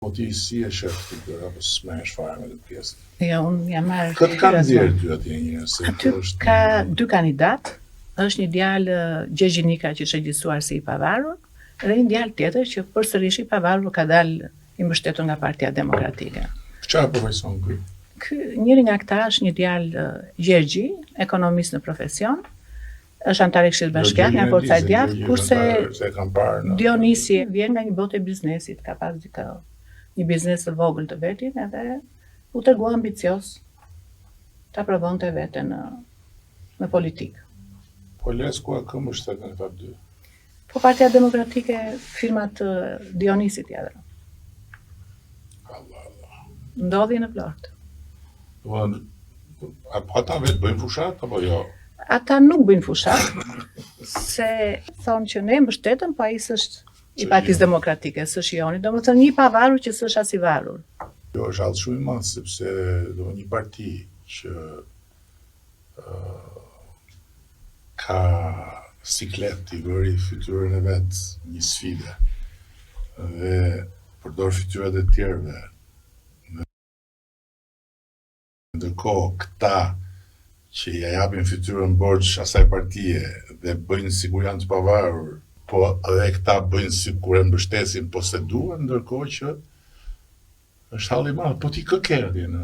Po ti si e shef këtë gjëra, apo s'merresh fare me këtë pjesë? Jo, unë jam marrë. Këtë kanë nxjerrë ty atje një se aty ka dy kandidat, është një djalë Gjegjinika që është regjistruar si i pavarur, dhe një djalë tjetër që përsërish i pavarur ka dalë i mbështetur nga Partia Demokratike. Çfarë profesion ky? Njëri nga këta është një djalë Gjergji, ekonomist në profesion, është antar i Këshillit Bashkiak nga Forca e Djathtë, kurse Dionisi vjen nga një botë e biznesit, ka pas një biznes të vogël të vetin edhe u tregua ambicios ta provonte veten në politikë. Po Lesku a kë mbështet në këta dy? Po Partia Demokratike firmat Dionisit ja dhe. Allah. Ndodhi në plot. Ata vetë bëjnë fushat apo jo? Ata nuk bëjnë fushat, se thonë që ne mbështetëm, po ai s'është i Partisë Demokratike, s'është Joni, domethënë një pavarur që s'është as i varur. Jo, është hall shumë i madh sepse një parti që ka siklet i bëri fytyrën e vet një sfide dhe përdor fytyrat e tjerëve. Ndërkohë këta që ja japin fytyrën borxh asaj partie dhe bëjnë sikur janë të pavarur, po edhe këta bëjnë sikur e mbështesin po se duan, ndërkohë që është halli i madh. Po ti kë ke atje në?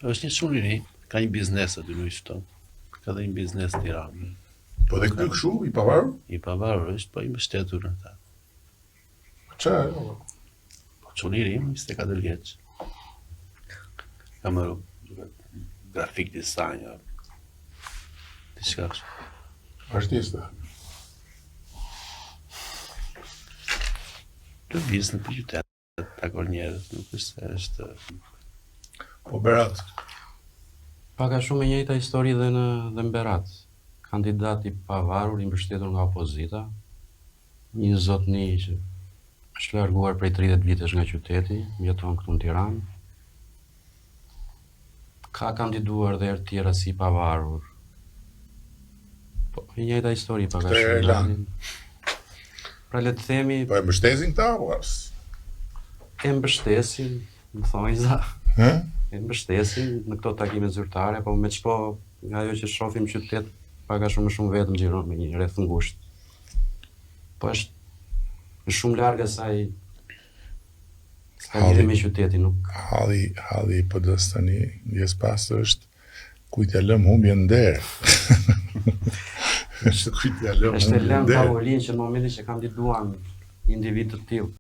Është një çun i ri, ka një biznes aty në Shton. Ka dhe një biznes në Tiranë. Po dhe këtu kështu i pavarur? I pavarur është, po i mbështetur në ta. Çfarë? Po çun i ri, 24 vjeç. Ka marrë grafik design, diçka kështu. Artista. Lëviz në për qytet, takon njerëz, nuk është se është... Po Berat? Paka shumë e njëjta histori dhe në Berat. Kandidat i pavarur, i mbështetur nga opozita, një zotni që është larguar prej 30 vitesh nga qyteti, jeton këtu në Tiranë. Ka kandiduar dhe herë tjera si i pavarur. Po, e njëjta histori paka shumë. Pra le të themi... Po e mbështesin këta, apo as? E mbështesin, më thonjza. E mbështesin në këto takime zyrtare, po me çpo nga ajo që shohim qytet, paka shumë vetëm xhiron me një rreth ngushtë. Po është shumë larg asaj lidhje me qytetin, nuk. Halli i PD-s tani, ndjes pas është kujt ja lëm humbjen nder. Është kujt ja lëm humbjen nder. Është lëm tavolinë që në momentin që kandiduan individ të tillë.